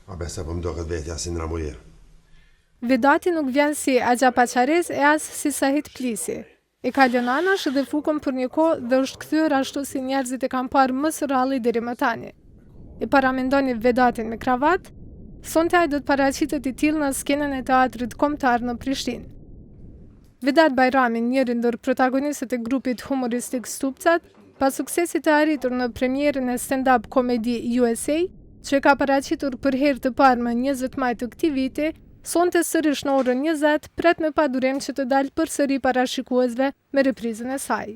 Abse po më duket vetja si Ramuje. Vedati nuk vjen si Agja Paqarez e as si Sahit Plisi. E ka lënë anash dhe fukën për një kohë dhe është kthyer ashtu si njerëzit e kanë parë më së rralli deri më tani. E paramendoni Vedatin me kravat? Sonte ai do të paraqitet i tillë në skenën e teatrit kombëtar në Prishtinë. Vedat Bajrami, njëri ndër protagonistët e grupit humoristik Stupcat, pas suksesit të arritur në premierën e stand-up komedi USA, që ka paraqitur për herë të parë më 20 maj të këtij viti, sonte sërish në orën 20 pret me padurim që të dalë përsëri para shikuesve me reprizën e saj.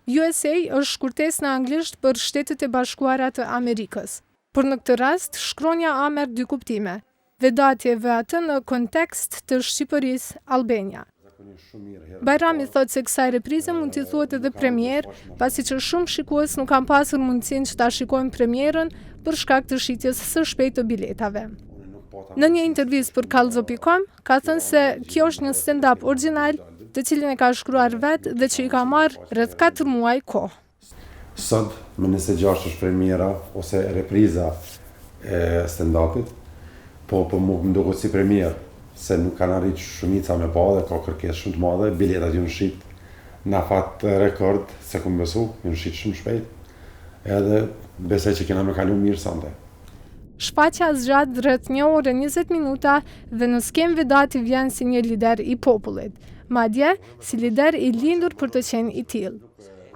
USA është shkurtesë në anglisht për Shtetet e Bashkuara të Amerikës. Por në këtë rast, shkronja A merr dy kuptime. Vedati e vë atë në kontekst të Shqipërisë, Albania. Bajrami thot se kësaj reprize mund t'i thuhet edhe premier, pasi që shumë shikues nuk kanë pasur mundësinë që ta shikojnë premierën për shkak të shitjes së shpejtë të biletave. Në një intervistë për Kallzo.com, ka thënë se kjo është një stand-up origjinal, të cilin e ka shkruar vetë dhe që i ka marrë rreth 4 muaj kohë. Sot, më 26 është premiera ose repriza e stand-upit, po më duket si premier, se nuk kanë arritur shumica me pa dhe ka kërkesë shumë të madhe, biletat ju në shit na fat rekord, se ku më besu, ju në shit shumë shpejt, edhe besoj që kena me kalu mirë sante. Shfaqja zgjat rreth 1 orë 20 minuta dhe në skenë Vedati vjen si një lider i popullit, madje si lider i lindur për të qenë i tillë.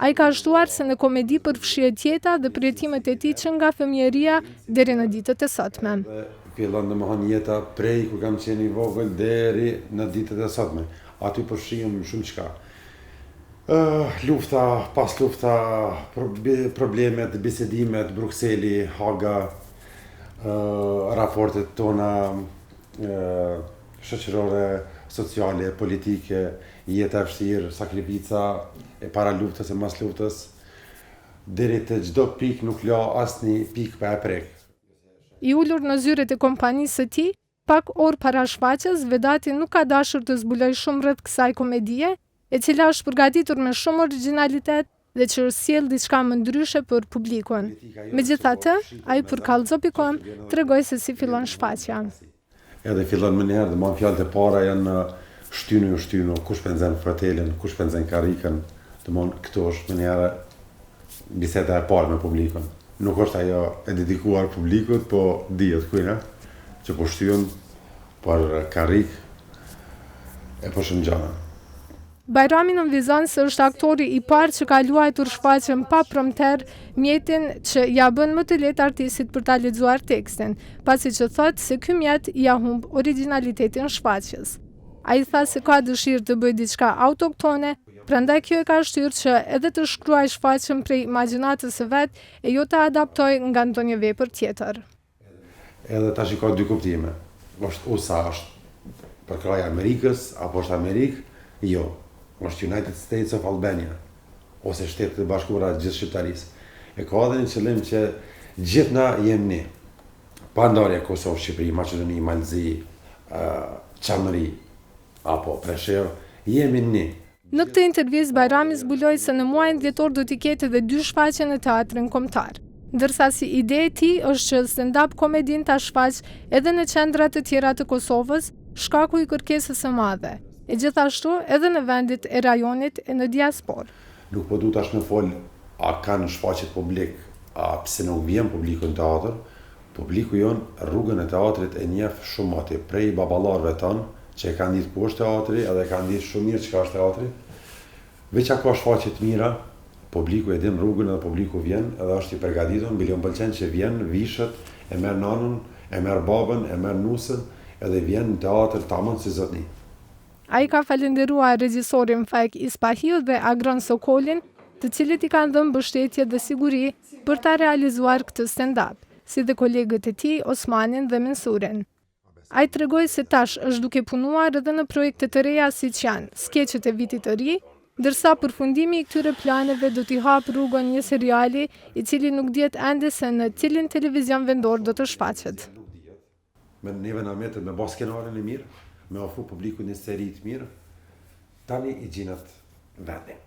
Ai ka shtuar se në komedi përfshihet jeta dhe përjetimet e tij që nga fëmijëria deri në ditët e sotme. Fillon domethënë jeta prej kur kam qenë i vogël deri në ditët e sotme. Aty përfshihem shumë çka. Lufta, pas lufta, problemet, bisedimet, Brukseli, Haga, raportet tona shoqërore, sociale, politike, jeta e vështirë, sakrifica e para luftës e mas luftës, deri te çdo pikë nuk la asnjë pikë pa e prek. I ulur në zyret e kompanisë së tij, pak orë para shfaqjes, Vedati nuk ka dashur të zbuloj shumë rreth kësaj komedie, e cila është përgatitur me shumë origjinalitet dhe që sjell diçka më ndryshe për publikun. Megjithatë, ai për Kallzo.com tregoi se si fillon shfaqja. Edhe fillon më njëherë, domethënë fjalët e para janë shtynu, kush penzen fratelin, kush penzen karikën, domethënë këtu është më njëherë biseda e parë me publikun. Nuk është ajo e dedikuar publikut, po dihet kujna që po shtyen për karrik e po shumë gjana. Bajrami nënvizon se është aktori i parë që ka luajtur shfaqjen pa prompter, mjetin që ja bën më të lehtë artistit për ta lexuar tekstin, pasi që thotë se ky mjet ja humb origjinalitetin shfaqjes. Ai tha se ka dëshirë të bëjë diçka autoktone, prandaj kjo e ka shtyrë që edhe të shkruaj shfaqjen prej imagjinatës së vet e jo ta adaptoj nga ndonjë vepër tjetër. Edhe ta shikoj dy kuptime. Është është për kraj Amerikës apo është Amerikë? Jo. Është United States of Albania ose Shtetet e Bashkuara të gjithë shqiptarisë. E ka edhe një qëllim që gjithë na jemi ne. Pa ndarje Kosovë, Shqipëri, Maqedoni, Malzi, Çamëri apo Preshevë, jemi ne. Në këtë intervistë Bajrami zbuloi se në muajin dhjetor do t'i ketë edhe 2 shfaqje në teatrin kombëtar. Ndërsa si ide e tij është që stand-up komedin ta shfaq edhe në qendra të tjera të Kosovës, shkaku i kërkesës së madhe. E gjithashtu edhe në vendit e rajonit e në diasporë. Nuk po du tash me fol a kanë shfaqjet publik, a pse nuk vjen publiku në teatr. Publiku jon rrugën e teatrit e njeh shumë aty prej baballarëve tanë që e kanë ditë ku është teatri edhe e kanë ditë shumë mirë çka është teatri. Veç ka shfaqje të mira, publiku e din rrugën edhe publiku vjen edhe është i përgatitur, mbi pëlqen që vjen, vishët, e merr nanën, e merr babën, e merr nusën edhe vjen në teatr tamam si zotni. Ai ka falendëruar regjisorin Faik Ispahiu dhe Agron Sokolin, të cilët i kanë dhënë mbështetje dhe siguri për ta realizuar këtë stand-up, si dhe kolegët e tij Osmanin dhe Mensurin. Ai tregoi se tash është duke punuar edhe në projekte të reja siç janë skeqet e vitit të ri, ndërsa përfundimi i këtyre planeve do t'i hapë rrugën një seriali i cili nuk dihet ende se në cilin televizion vendor do të shfaqet. Me neve na metet me bë skenarin e mirë, me ofru publikut një seri të mirë, tani i gjinat vendin.